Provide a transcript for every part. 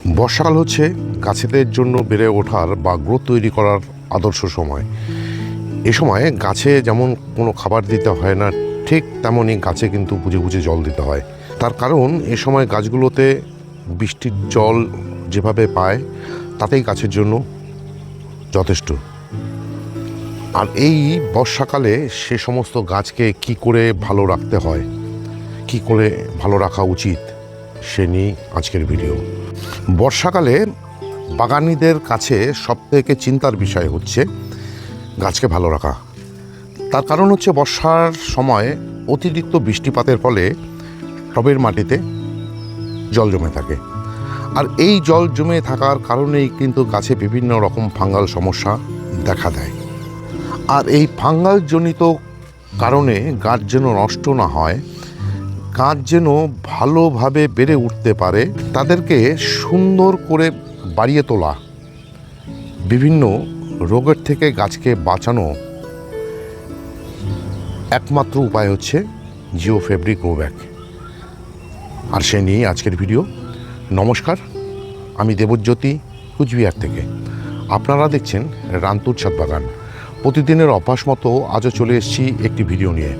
বর্ষাকাল হচ্ছে গাছেদের জন্য বেড়ে ওঠার বা গ্রোথ তৈরি করার আদর্শ সময়। এ সময় গাছে যেমন কোনো খাবার দিতে হয় না, ঠিক তেমনই গাছে কিন্তু বুঝে বুঝে জল দিতে হয়। তার কারণ এ সময় গাছগুলোতে বৃষ্টির জল যেভাবে পায় তাতেই গাছের জন্য যথেষ্ট। আর এই বর্ষাকালে সে সমস্ত গাছকে কি করে ভালো রাখতে হয়, কি করে ভালো রাখা উচিত, সে নিয়ে আজকের ভিডিও। বর্ষাকালে বাগানিদের কাছে সবথেকে চিন্তার বিষয় হচ্ছে গাছকে ভালো রাখা। তার কারণ হচ্ছে বর্ষার সময় অতিরিক্ত বৃষ্টিপাতের ফলে টবের মাটিতে জল জমে থাকে। আর এই জল জমে থাকার কারণেই কিন্তু গাছে বিভিন্ন রকম ফাঙ্গাল সমস্যা দেখা দেয়। আর এই ফাঙ্গাল জনিত কারণে গাছ যেন নষ্ট না হয়, গাছ যেন ভালোভাবে বেড়ে উঠতে পারে, তাদেরকে সুন্দর করে বাড়িয়ে তোলা, বিভিন্ন রোগের থেকে গাছকে বাঁচানো একমাত্র উপায় হচ্ছে জিও ফেব্রিক গ্রো ব্যাগ। আর সে নিয়ে আজকের ভিডিও। নমস্কার, আমি দেবজ্যোতি, কুচবিহার থেকে। আপনারা দেখছেন রান্তুর ছাদ বাগান। প্রতিদিনের অভ্যাস মতো আজও চলে এসেছি একটি ভিডিও নিয়ে।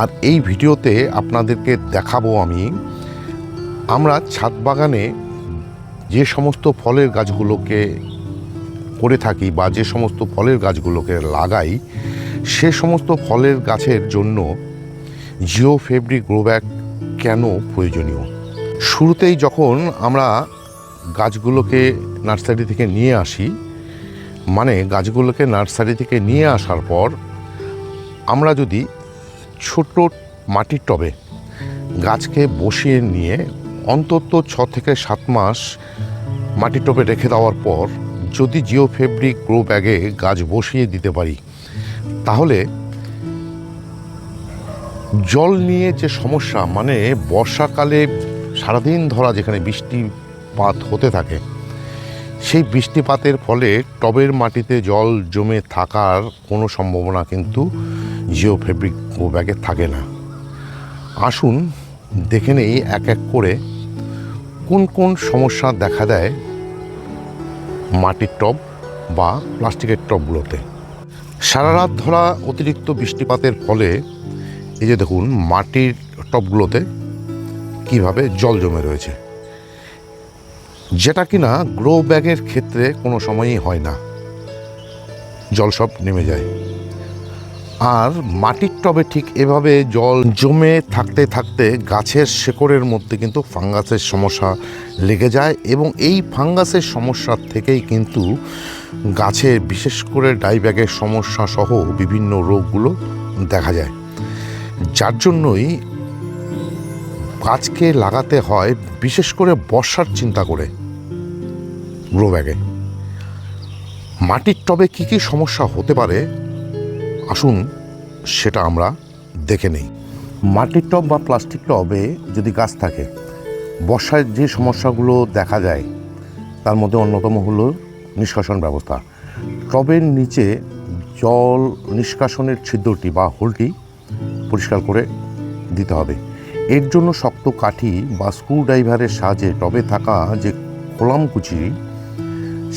আর এই ভিডিওতে আপনাদেরকে দেখাবো আমরা ছাদ বাগানে যে সমস্ত ফলের গাছগুলোকে করে থাকি বা যে সমস্ত ফলের গাছগুলোকে লাগাই, সে সমস্ত ফলের গাছের জন্য জিও ফেব্রিক গ্রো ব্যাগ কেন প্রয়োজনীয়। শুরুতেই যখন আমরা গাছগুলোকে নার্সারি থেকে নিয়ে আসি, গাছগুলোকে নার্সারি থেকে নিয়ে আসার পর আমরা যদি ছোট মাটির টবে গাছকে বসিয়ে নিয়ে অন্তত 6 থেকে 7 মাস মাটির টবে রেখে দেওয়ার পর যদি জিও ফেব্রিক গ্রো ব্যাগে গাছ বসিয়ে দিতে পারি, তাহলে জল নিয়ে যে সমস্যা, বর্ষাকালে সারাদিন ধরা যেখানে বৃষ্টিপাত হতে থাকে, সেই বৃষ্টিপাতের ফলে টবের মাটিতে জল জমে থাকার কোনো সম্ভাবনা কিন্তু জিও ফেব্রিক গ্রো ব্যাগে থাকে না। আসুন দেখে নেই এক এক করে কোন কোন সমস্যা দেখা দেয় মাটির টব বা প্লাস্টিকের টবগুলোতে। সারা রাত ধরা অতিরিক্ত বৃষ্টিপাতের ফলে এই যে দেখুন মাটির টবগুলোতে কিভাবে জল জমে রয়েছে, যেটা কিনা গ্রো ব্যাগের ক্ষেত্রে কোনো সময়ই হয় না, জল সব নেমে যায়। আর মাটির টবে ঠিক এভাবে জল জমে থাকতে থাকতে গাছের শেকড়ের মধ্যে কিন্তু ফাঙ্গাসের সমস্যা লেগে যায়, এবং এই ফাঙ্গাসের সমস্যা থেকেই কিন্তু গাছের বিশেষ করে ডাইব্যাগের সমস্যা সহ বিভিন্ন রোগগুলো দেখা যায়। যার জন্যই গাছকে লাগাতে হয় বিশেষ করে বর্ষার চিন্তা করে গ্রো ব্যাগে। মাটির টবে কী কী সমস্যা হতে পারে আসুন সেটা আমরা দেখে নেই। মাটির টব বা প্লাস্টিক টবে যদি গাছ থাকে, বর্ষায় যে সমস্যাগুলো দেখা যায় তার মধ্যে অন্যতম হলো নিষ্কাশন ব্যবস্থা। টবের নিচে জল নিষ্কাশনের ছিদ্রটি বা হোলটি পরিষ্কার করে দিতে হবে। এর জন্য শক্ত কাঠি বা স্ক্রুড্রাইভারের সাহায্যে টবে থাকা যে খোলামকুচি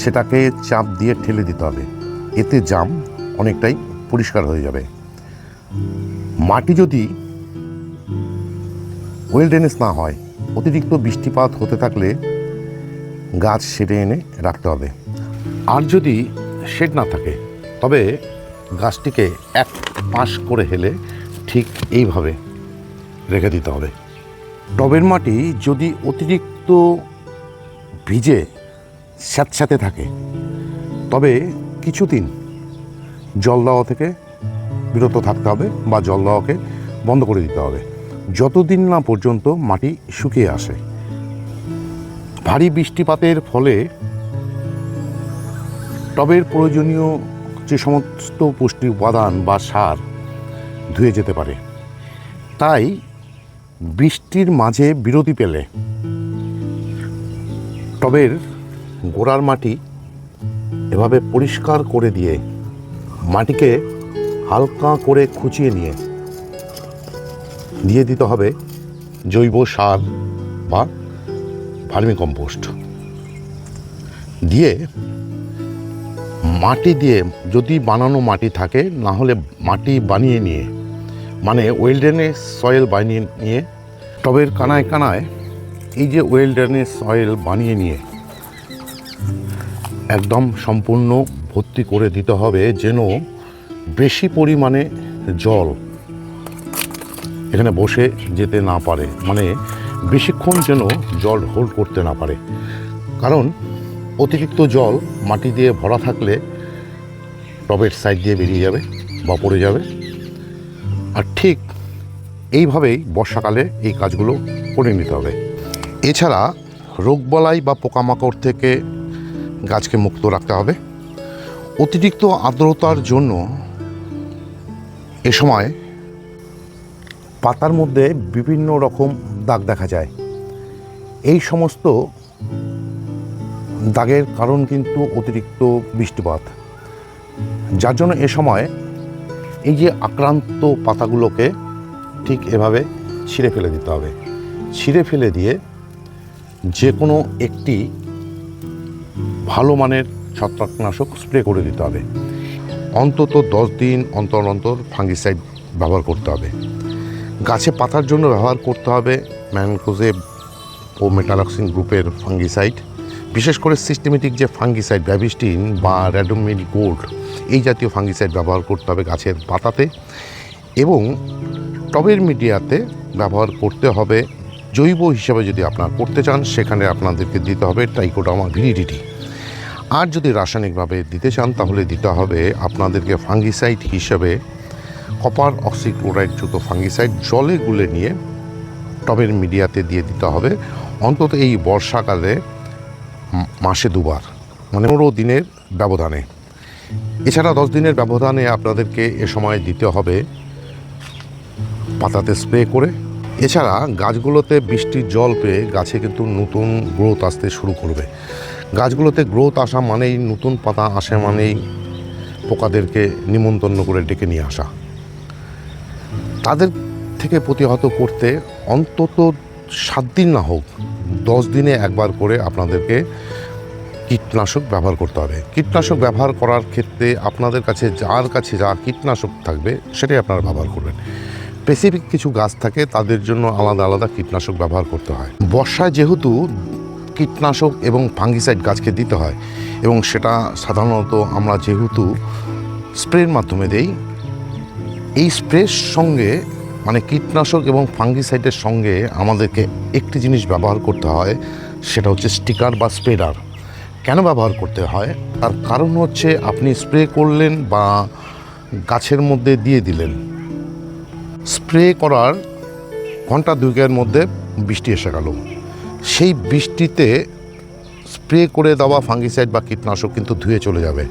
সেটাকে চাপ দিয়ে ঠেলে দিতে হবে। এতে জাম অনেকটাই পরিষ্কার হয়ে যাবে। মাটি যদি ওয়েল ড্রেনেজ না হয়, অতিরিক্ত বৃষ্টিপাত হতে থাকলে গাছ সেটে এনে রাখতে হবে। আর যদি শেড না থাকে তবে গাছটিকে এক পাশ করে হেলে ঠিক এইভাবে রেখে দিতে হবে। টবের মাটি যদি অতিরিক্ত ভিজে স্যাঁতস্যাঁতে থাকে তবে কিছুদিন জল দেওয়া থেকে বিরত থাকতে হবে বা জল দেওয়াকে বন্ধ করে দিতে হবে, যতদিন না পর্যন্ত মাটি শুকিয়ে আসে। ভারী বৃষ্টিপাতের ফলে টবের প্রয়োজনীয় যে সমস্ত পুষ্টি উপাদান বা সার ধুয়ে যেতে পারে। তাই বৃষ্টির মাঝে বিরতি পেলে টবের গোড়ার মাটি এভাবে পরিষ্কার করে দিয়ে মাটিকে হালকা করে খুঁচিয়ে নিয়ে দিয়ে দিতে হবে জৈব সার বা ভার্মি কম্পোস্ট। দিয়ে মাটি দিয়ে, যদি বানানো মাটি থাকে, না হলে মাটি বানিয়ে নিয়ে, মানে ওয়েলডারনেস সয়েল বানিয়ে নিয়ে, টবের কানায় কানায় এই যে ওয়েলডারনেস সয়েল বানিয়ে নিয়ে একদম সম্পূর্ণ ভর্তি করে দিতে হবে, যেন বেশি পরিমাণে জল এখানে বসে যেতে না পারে, মানে বেশিক্ষণ যেন জল হোল্ড করতে না পারে। কারণ অতিরিক্ত জল মাটি দিয়ে ভরা থাকলে টবের সাইড দিয়ে বেরিয়ে যাবে বা পড়ে যাবে। আর ঠিক এইভাবেই বর্ষাকালে এই কাজগুলো করে নিতে হবে। এছাড়া রোগবালাই বা পোকামাকড় থেকে গাছকে মুক্ত রাখতে হবে। অতিরিক্ত আর্দ্রতার জন্য এ সময় পাতার মধ্যে বিভিন্ন রকম দাগ দেখা যায়। এই সমস্ত দাগের কারণ কিন্তু অতিরিক্ত বৃষ্টিপাত, যার জন্য এ সময় এই যে আক্রান্ত পাতাগুলোকে ঠিক এভাবে ছিঁড়ে ফেলে দিতে হবে। ছিঁড়ে ফেলে দিয়ে যে কোনো একটি ভালো মানের ছত্রাকনাশক স্প্রে করে দিতে হবে। অন্তত 10 দিন অন্তর অন্তর ফাঙ্গিসাইড ব্যবহার করতে হবে। গাছে পাতার জন্য ব্যবহার করতে হবে ম্যানকোজেব ও মেটালক্সিন গ্রুপের ফাঙ্গিসাইড। বিশেষ করে সিস্টেমেটিক যে ফাঙ্গিসাইড ব্যাভিস্টিন বা র্যাডোমিল গোল্ড, এই জাতীয় ফাঙ্গিসাইড ব্যবহার করতে হবে গাছের পাতাতে। এবং টবের মিডিয়াতে ব্যবহার করতে হবে জৈব হিসাবে, যদি আপনারা করতে চান সেখানে আপনাদেরকে দিতে হবে ট্রাইকোডার্মা ভিরিডিটি। আর যদি রাসায়নিকভাবে দিতে চান তাহলে দিতে হবে আপনাদেরকে ফাঙ্গিসাইড হিসেবে কপার অক্সিক্লোরাইডযুক্ত ফাঙ্গিসাইড জলে গুলে নিয়ে টবের মিডিয়াতে দিয়ে দিতে হবে, অন্তত এই বর্ষাকালে মাসে 2 বার, মানে 15 দিনের ব্যবধানে। এছাড়া 10 দিনের ব্যবধানে আপনাদেরকে এ সময় দিতে হবে পাতাতে স্প্রে করে। এছাড়া গাছগুলোতে বৃষ্টির জল পেয়ে গাছে কিন্তু নতুন গ্রোথ আসতে শুরু করবে। গাছগুলোতে গ্রোথ আসা মানেই, নতুন পাতা আসে মানেই পোকাদেরকে নিমন্ত্রণ করে ডেকে নিয়ে আসা। তাদের থেকে প্রতিহত করতে অন্তত 7 দিন না হোক 10 দিনে একবার করে আপনাদেরকে কীটনাশক ব্যবহার করতে হবে। কীটনাশক ব্যবহার করার ক্ষেত্রে আপনাদের কাছে যার কাছে যা কীটনাশক থাকবে সেটাই আপনারা ব্যবহার করবেন। স্পেসিফিক কিছু গাছ থাকে তাদের জন্য আলাদা আলাদা কীটনাশক ব্যবহার করতে হয়। বর্ষায় যেহেতু কীটনাশক এবং ফাঙ্গিসাইড গাছকে দিতে হয়, এবং সেটা সাধারণত আমরা যেহেতু স্প্রের মাধ্যমে দেই, এই স্প্রের সঙ্গে মানে কীটনাশক এবং ফাঙ্গিসাইডের সঙ্গে আমাদেরকে একটি জিনিস ব্যবহার করতে হয়, সেটা হচ্ছে স্টিকার বা স্প্রেডার। কেন ব্যবহার করতে হয়? তার কারণ হচ্ছে আপনি স্প্রে করলেন বা গাছের মধ্যে দিয়ে দিলেন, স্প্রে করার ঘন্টা 2-এর মধ্যে বৃষ্টি এসে গেল, সেই বৃষ্টিতে স্প্রে করে দেওয়া ফাঙ্গিসাইড বা কীটনাশক কিন্তু ধুয়ে চলে যাবে।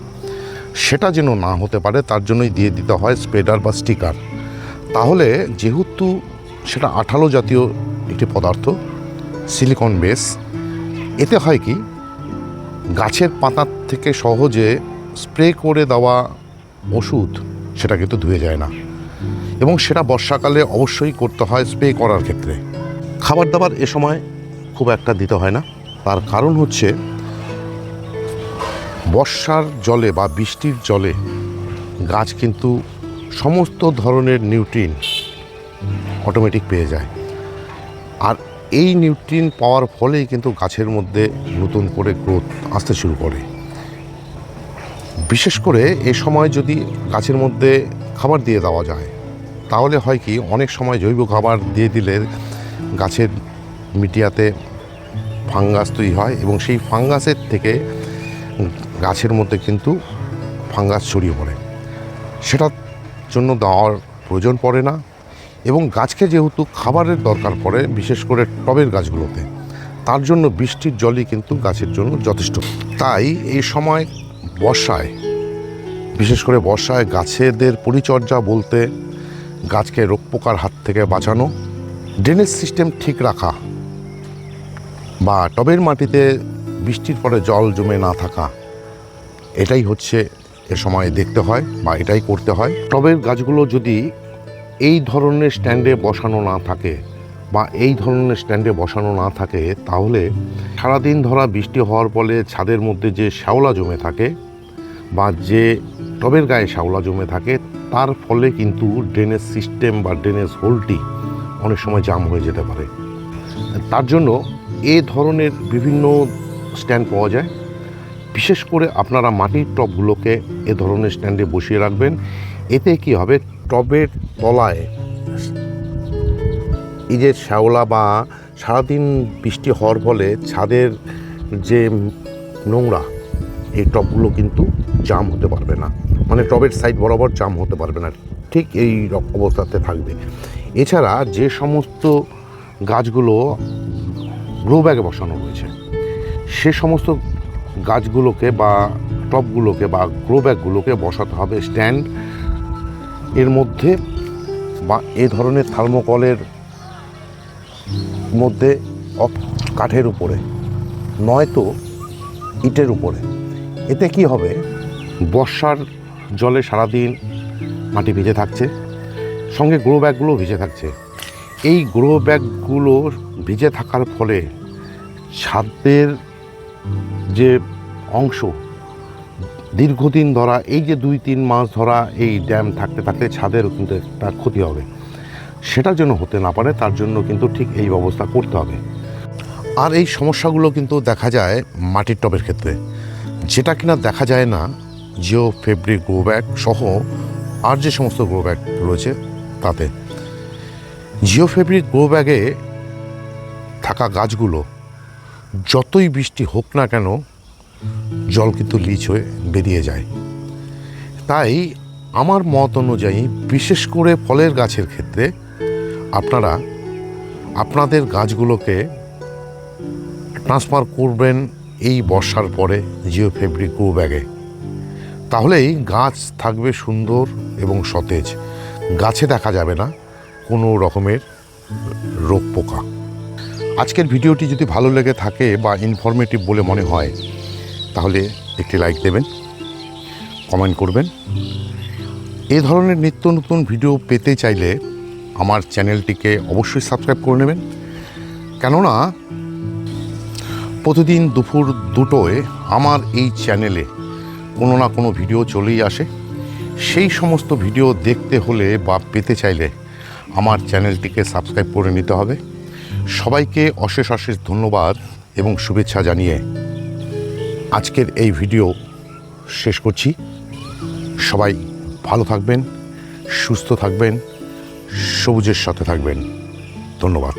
সেটা যেন না হতে পারে তার জন্যই দিয়ে দিতে হয় স্প্রেডার বা স্টিকার। তাহলে যেহেতু সেটা আঠালো জাতীয় একটি পদার্থ, সিলিকন বেস, এতে হয় কি গাছের পাতার থেকে সহজে স্প্রে করে দেওয়া ওষুধ সেটা কিন্তু ধুয়ে যায় না, এবং সেটা বর্ষাকালে অবশ্যই করতে হয় স্প্রে করার ক্ষেত্রে। খাবার দাবার এ সময় খুব একটা দিতে হয় না, তার কারণ হচ্ছে বর্ষার জলে বা বৃষ্টির জলে গাছ কিন্তু সমস্ত ধরনের নিউট্রিন অটোমেটিক পেয়ে যায়। আর এই নিউট্রিন পাওয়ার ফলেই কিন্তু গাছের মধ্যে নতুন করে গ্রোথ আসতে শুরু করে। বিশেষ করে এ সময় যদি গাছের মধ্যে খাবার দিয়ে দেওয়া যায় তাহলে হয় কি, অনেক সময় জৈব খাবার দিয়ে দিলে গাছের মিডিয়াতে ফাঙ্গাস তৈরি হয়, এবং সেই ফাঙ্গাসের থেকে গাছের মধ্যে কিন্তু ফাঙ্গাস ছড়িয়ে পড়ে। সেটার জন্য দেওয়ার প্রয়োজন পড়ে না, এবং গাছকে যেহেতু খাবারের দরকার পড়ে বিশেষ করে টবের গাছগুলোতে, তার জন্য বৃষ্টির জলই কিন্তু গাছের জন্য যথেষ্ট। তাই এই সময় বর্ষায়, বিশেষ করে বর্ষায় গাছেদের পরিচর্যা বলতে গাছকে রোগ পোকার হাত থেকে বাঁচানো, ড্রেনেজ সিস্টেম ঠিক রাখা, বা টবের মাটিতে বৃষ্টির পরে জল জমে না থাকা, এটাই হচ্ছে এ সময় দেখতে হয় বা এটাই করতে হয়। টবের গাছগুলো যদি এই ধরনের স্ট্যান্ডে বসানো না থাকে, বা এই ধরনের স্ট্যান্ডে বসানো না থাকে, তাহলে সারাদিন ধরা বৃষ্টি হওয়ার ফলে ছাদের মধ্যে যে শ্যাওলা জমে থাকে বা যে টবের গায়ে শ্যাওলা জমে থাকে, তার ফলে কিন্তু ড্রেনেজ সিস্টেম বা ড্রেনেজ হোলটি অনেক সময় জাম হয়ে যেতে পারে। তার জন্য এ ধরনের বিভিন্ন স্ট্যান্ড পাওয়া যায়। বিশেষ করে আপনারা মাটির টবগুলোকে এ ধরনের স্ট্যান্ডে বসিয়ে রাখবেন। এতে কি হবে, টবের তলায় এই যে শ্যাওলা বা সারাদিন বৃষ্টি হওয়ার ফলে ছাদের যে নোংরা, এই টবগুলো কিন্তু জাম হতে পারবে না, মানে টবের সাইড বরাবর জাম হতে পারবে না, ঠিক এই অবস্থাতে থাকবে। এছাড়া যে সমস্ত গাছগুলো গ্রো ব্যাগে বসানো রয়েছে, সে সমস্ত গাছগুলোকে বা টবগুলোকে বা গ্রো ব্যাগগুলোকে বসাতে হবে স্ট্যান্ড এর মধ্যে বা এ ধরনের থার্মোকলের মধ্যে কাঠের উপরে, নয়তো ইটের উপরে। এতে কি হবে, বর্ষার জলে সারাদিন মাটি ভিজে থাকছে, সঙ্গে গ্রো ব্যাগগুলো ভিজে থাকছে। এই গ্রো ব্যাগগুলো ভিজে থাকার ফলে ছাদের যে অংশ দীর্ঘদিন ধরা, এই যে 2-3 মাস ধরা এই ড্যাম থাকতে থাকতে ছাদেরও কিন্তু একটা ক্ষতি হবে। সেটা যেন হতে না পারে, তার জন্য কিন্তু ঠিক এই ব্যবস্থা করতে হবে। আর এই সমস্যাগুলো কিন্তু দেখা যায় মাটির টবের ক্ষেত্রে, যেটা কিনা দেখা যায় না জিও ফেব্রিক গ্রো ব্যাগ সহ আর যে সমস্ত গ্রো ব্যাগ রয়েছে তাতে। জিও ফেব্রিক গ্রো ব্যাগে থাকা গাছগুলো যতই বৃষ্টি হোক না কেন, জল কিন্তু লিচ হয়ে বেরিয়ে যায়। তাই আমার মত অনুযায়ী বিশেষ করে ফলের গাছের ক্ষেত্রে আপনারা আপনাদের গাছগুলোকে ট্রান্সফার করবেন এই বর্ষার পরে জিও ফেব্রিক গ্রো ব্যাগে। তাহলেই গাছ থাকবে সুন্দর এবং সতেজ, গাছে দেখা যাবে না কোনো রকমের রোগ পোকা। আজকের ভিডিওটি যদি ভালো লেগে থাকে বা ইনফরমেটিভ বলে মনে হয়, তাহলে একটি লাইক দেবেন, কমেন্ট করবেন। এই ধরনের নিত্য নতুন ভিডিও পেতে চাইলে আমার চ্যানেলটিকে অবশ্যই সাবস্ক্রাইব করে নেবেন, কেননা প্রতিদিন দুপুর 2টোয় আমার এই চ্যানেলে কোনো না কোনো ভিডিও চলেই আসে। সেই সমস্ত ভিডিও দেখতে হলে বা পেতে চাইলে আমার চ্যানেলটিকে সাবস্ক্রাইব করে নিতে হবে। সবাইকে অশেষ অশেষ ধন্যবাদ এবং শুভেচ্ছা জানিয়ে আজকের এই ভিডিও শেষ করছি। সবাই ভালো থাকবেন, সুস্থ থাকবেন, সবুজের সাথে থাকবেন। ধন্যবাদ।